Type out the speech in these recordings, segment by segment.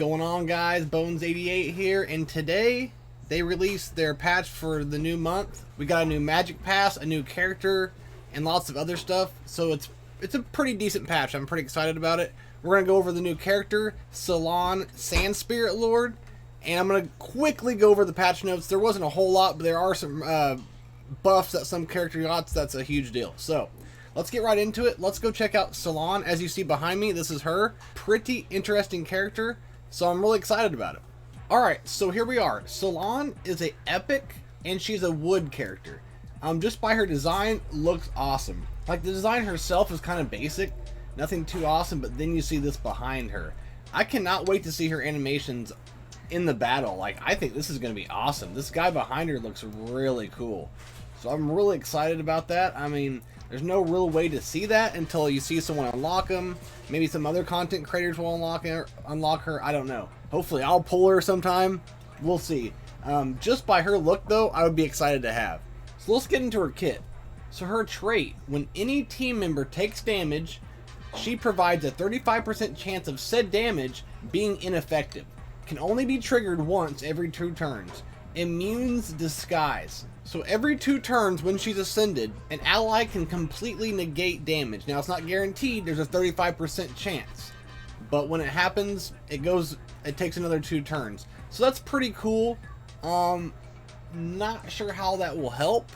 going on, guys? Bones88 here, and today they released their patch for the new month. We got a new magic pass, a new character, and lots of other stuff. So it's a pretty decent patch. I'm pretty excited about it. We're gonna go over the new character, Sylan, Sand Spirit Lord, and I'm gonna quickly go over the patch notes. There wasn't a whole lot, but there are some buffs that some character got. That's a huge deal. So let's get right into it. Let's go check out Sylan. As you see behind me, this is her. Pretty interesting character, so I'm really excited about it. Alright, so here we are. Sylan is a epic, and she's a wood character. Just by her design, looks awesome. Like, the design herself is kind of basic, nothing too awesome, but then you see this behind her. I cannot wait to see her animations in the battle. Like, I think this is going to be awesome. This guy behind her looks really cool. So I'm really excited about that. I mean, there's no real way to see that until you see someone unlock them. Maybe some other content creators will unlock her. I don't know. Hopefully I'll pull her sometime. We'll see. Just by her look, though, I would be excited to have. So let's get into her kit. So her trait, when any team member takes damage, she provides a 35% chance of said damage being ineffective. Can only be triggered once every 2 turns. Immune's Disguise. So every 2 turns when she's ascended, an ally can completely negate damage. Now, it's not guaranteed, there's a 35% chance. But when it happens, it takes another 2 turns. So that's pretty cool. Not sure how that will help.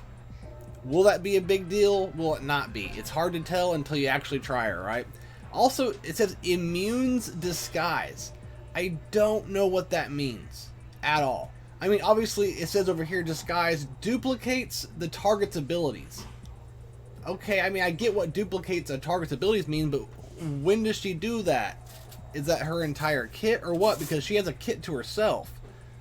Will that be a big deal? Will it not be? It's hard to tell until you actually try her, right? Also, it says Immune's Disguise. I don't know what that means at all. I mean, obviously, it says over here, Disguise duplicates the target's abilities. Okay, I mean, I get what duplicates a target's abilities mean, but when does she do that? Is that her entire kit or what? Because she has a kit to herself.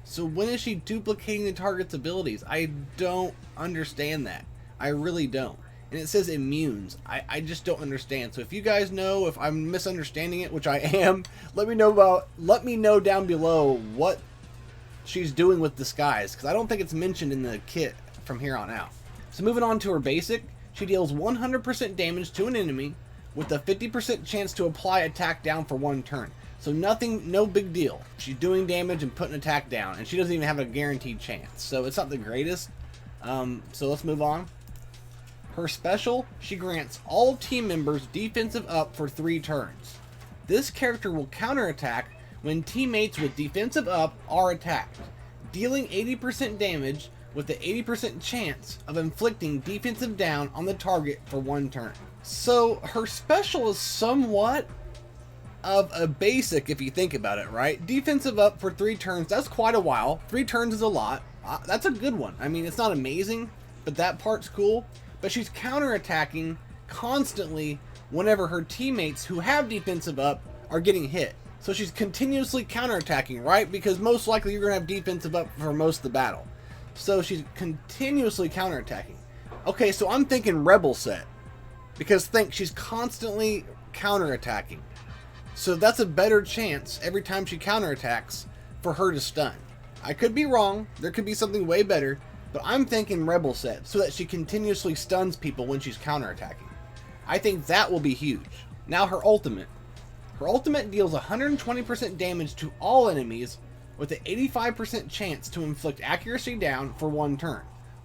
So when is she duplicating the target's abilities? I don't understand that. I really don't. And it says immunes. I just don't understand. So if you guys know, if I'm misunderstanding it, which I am, let me know down below what she's doing with Disguise, because I don't think it's mentioned in the kit from here on out. So moving on to her basic, she deals 100% damage to an enemy with a 50% chance to apply attack down for 1 turn. So no big deal. She's doing damage and putting attack down, and she doesn't even have a guaranteed chance. So it's not the greatest. So let's move on. Her special, she grants all team members defensive up for 3 turns. This character will counterattack when teammates with defensive up are attacked, dealing 80% damage with the 80% chance of inflicting defensive down on the target for 1 turn. So her special is somewhat of a basic if you think about it, right? Defensive up for 3 turns, that's quite a while. 3 turns is a lot. That's a good one. I mean, it's not amazing, but that part's cool. But she's counterattacking constantly whenever her teammates who have defensive up are getting hit. So she's continuously counterattacking, right? Because most likely you're going to have defensive up for most of the battle. So she's continuously counterattacking. Okay, so I'm thinking Rebel set. Because think, she's constantly counterattacking. So that's a better chance every time she counterattacks for her to stun. I could be wrong. There could be something way better. But I'm thinking Rebel set, so that she continuously stuns people when she's counterattacking. I think that will be huge. Now her ultimate. Her ultimate deals 120% damage to all enemies with an 85% chance to inflict accuracy down for 1 turn.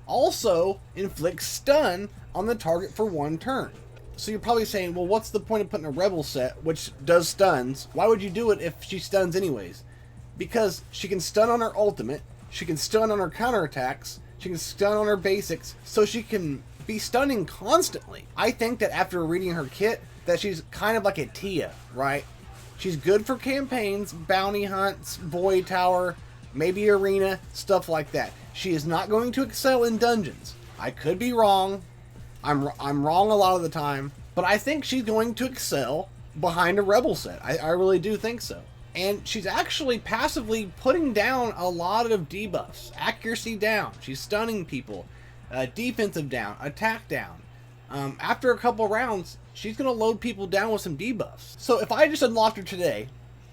Also, inflicts stun on the target for 1 turn. So you're probably saying, well, what's the point of putting a Rebel set, which does stuns? Why would you do it if she stuns anyways? Because she can stun on her ultimate, she can stun on her counterattacks, she can stun on her basics, so she can be stunning constantly. I think that after reading her kit, that she's kind of like a Tia, right? She's good for campaigns, bounty hunts, void tower, maybe arena, stuff like that. She is not going to excel in dungeons. I could be wrong. I'm wrong a lot of the time, but I think she's going to excel behind a Rebel set. I really do think so. And she's actually passively putting down a lot of debuffs. Accuracy down. She's stunning people. Defensive down. Attack down. After a couple rounds, she's going to load people down with some debuffs. So if I just unlocked her today,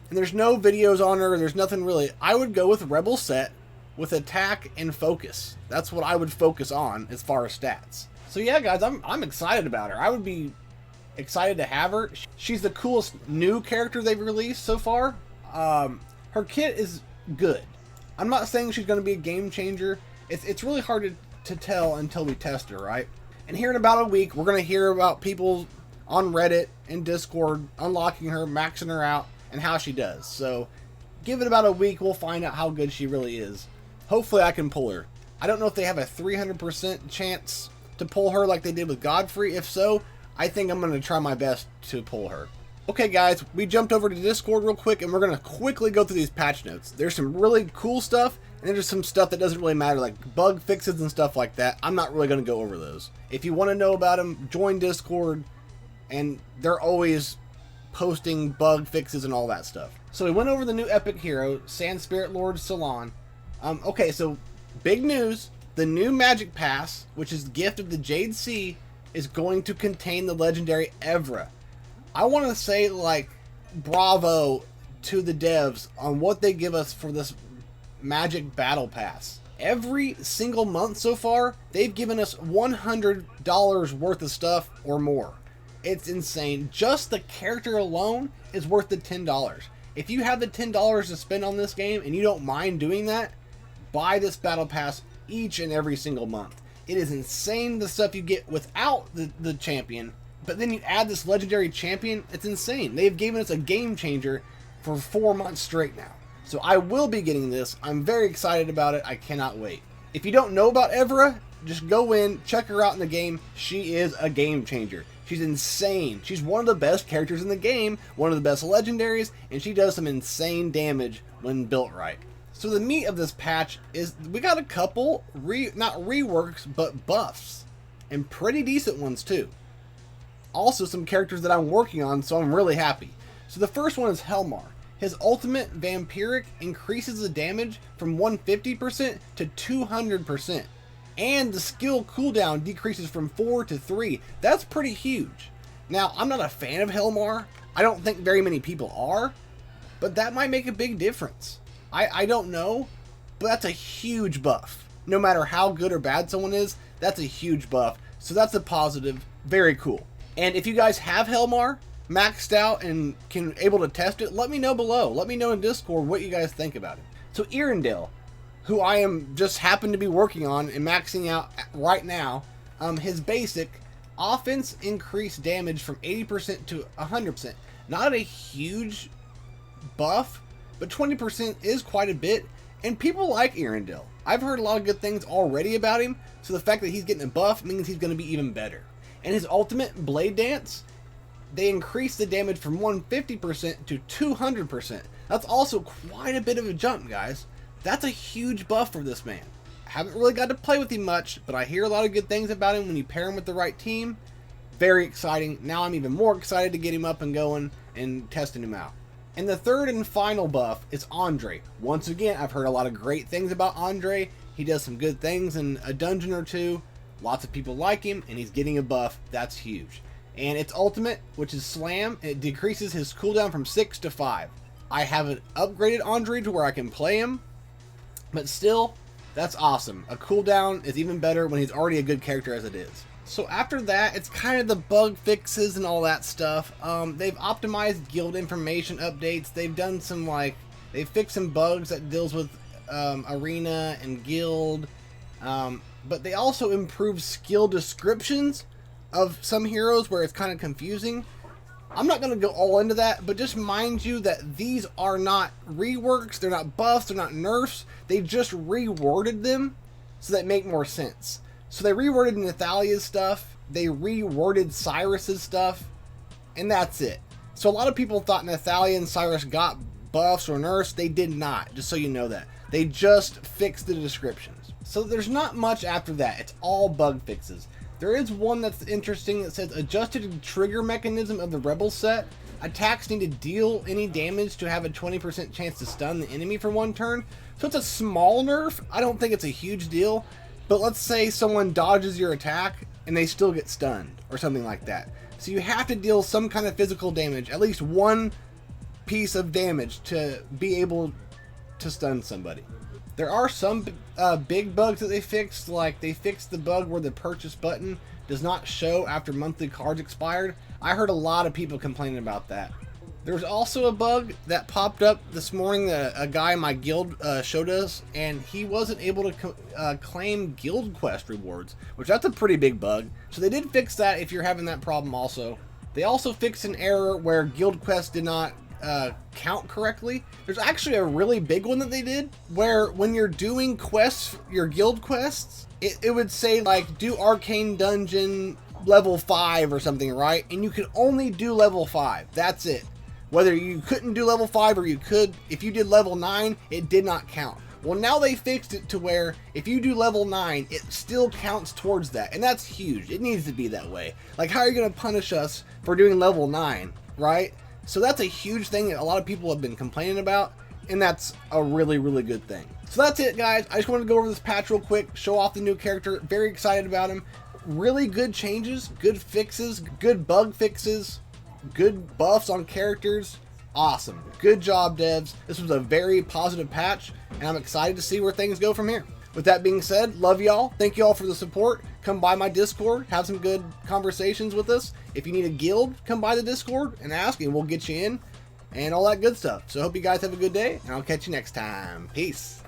and there's no videos on her, there's nothing really, I would go with Rebel set with attack and focus. That's what I would focus on as far as stats. So yeah, guys, I'm excited about her. I would be excited to have her. She's the coolest new character they've released so far. her kit is good. I'm not saying she's going to be a game changer. It's really hard to tell until we test her, right? And here in about a week, we're going to hear about people on Reddit and Discord unlocking her, maxing her out, and how she does. So give it about a week, we'll find out how good she really is. Hopefully I can pull her. I don't know if they have a 300% chance to pull her like they did with Godfrey. If so, I think I'm going to try my best to pull her. Okay guys, we jumped over to Discord real quick and we're going to quickly go through these patch notes. There's some really cool stuff and there's some stuff that doesn't really matter, like bug fixes and stuff like that. I'm not really going to go over those. If you want to know about them, join Discord, and they're always posting bug fixes and all that stuff. So we went over the new epic hero, Sand Spirit Lord Sylan. Okay, so big news. The new Magic Pass, which is the gift of the Jade Sea, is going to contain the legendary Evra. I want to say, like, bravo to the devs on what they give us for this Magic Battle Pass. Every single month so far, they've given us $100 worth of stuff or more. It's insane. Just the character alone is worth the $10. If you have the $10 to spend on this game and you don't mind doing that, buy this Battle Pass each and every single month. It is insane the stuff you get without the champion, but then you add this legendary champion, it's insane. They've given us a game changer for 4 months straight now. So I will be getting this. I'm very excited about it. I cannot wait. If you don't know about Evra, just go in, check her out in the game. She is a game changer. She's insane. She's one of the best characters in the game, one of the best legendaries, and she does some insane damage when built right. So the meat of this patch is we got a couple, not reworks, but buffs. And pretty decent ones too. Also some characters that I'm working on, so I'm really happy. So the first one is Helmar. His ultimate Vampiric increases the damage from 150% to 200%. And the skill cooldown decreases from 4 to 3. That's pretty huge. Now, I'm not a fan of Helmar. I don't think very many people are. But that might make a big difference. I don't know. But that's a huge buff. No matter how good or bad someone is, that's a huge buff. So that's a positive. Very cool. And if you guys have Helmar maxed out and can able to test it, let me know below. Let me know in Discord what you guys think about it. So Erindale, who I am just happen to be working on and maxing out right now, his basic offense increased damage from 80% to 100%. Not a huge buff, but 20% is quite a bit, and people like Erindale. I've heard a lot of good things already about him, so the fact that he's getting a buff means he's going to be even better. And his ultimate Blade Dance, they increased the damage from 150% to 200%. That's also quite a bit of a jump, guys. That's a huge buff for this man. I haven't really got to play with him much, but I hear a lot of good things about him when you pair him with the right team. Very exciting. Now I'm even more excited to get him up and going and testing him out. And the third and final buff is Andre. Once again, I've heard a lot of great things about Andre. He does some good things in a dungeon or two. Lots of people like him, and he's getting a buff. That's huge. And its ultimate, which is Slam, it decreases his cooldown from 6 to 5. I haven't upgraded Andre to where I can play him, but still, that's awesome. A cooldown is even better when he's already a good character as it is. So after that, it's kind of the bug fixes and all that stuff. They've optimized guild information updates. They've done some, they've fixed some bugs that deals with arena and guild. But they also improved skill descriptions of some heroes where it's kind of confusing. I'm not going to go all into that, but just mind you that these are not reworks, they're not buffs, they're not nerfs. They just reworded them so that make more sense. So they reworded Nathalia's stuff, they reworded Cyrus's stuff, and that's it. So a lot of people thought Nathalia and Cyrus got buffs or nerfs. They did not, just so you know that. They just fixed the descriptions. So there's not much after that. It's all bug fixes. There is one that's interesting that says adjusted trigger mechanism of the Rebel set. Attacks need to deal any damage to have a 20% chance to stun the enemy for one turn. So it's a small nerf. I don't think it's a huge deal. But let's say someone dodges your attack and they still get stunned or something like that. So you have to deal some kind of physical damage, at least one piece of damage to be able to stun somebody. There are some big bugs that they fixed, like they fixed the bug where the purchase button does not show after monthly cards expired. I heard a lot of people complaining about that. There's also a bug that popped up this morning that a guy in my guild showed us, and he wasn't able to claim guild quest rewards, which that's a pretty big bug. So they did fix that if you're having that problem also. They also fixed an error where guild quests did not count correctly. There's actually a really big one that they did, where when you're doing quests, your guild quests, it would say like, do arcane dungeon level 5 or something, right? And you could only do level 5. That's it. Whether you couldn't do level 5 or you could, if you did level 9, it did not count. Well, now they fixed it to where if you do level 9, it still counts towards that. And that's huge. It needs to be that way. Like, how are you going to punish us for doing level 9, right? So that's a huge thing that a lot of people have been complaining about. And that's a really, really good thing. So that's it, guys. I just wanted to go over this patch real quick, show off the new character. Very excited about him. Really good changes, good fixes, good bug fixes. Good buffs on characters. Awesome. Good job, devs. This was a very positive patch, and I'm excited to see where things go from here. With that being said, love y'all. Thank y'all for the support. Come by my Discord, have some good conversations with us. If you need a guild, come by the Discord and ask, and we'll get you in, and all that good stuff. So I hope you guys have a good day, and I'll catch you next time. Peace.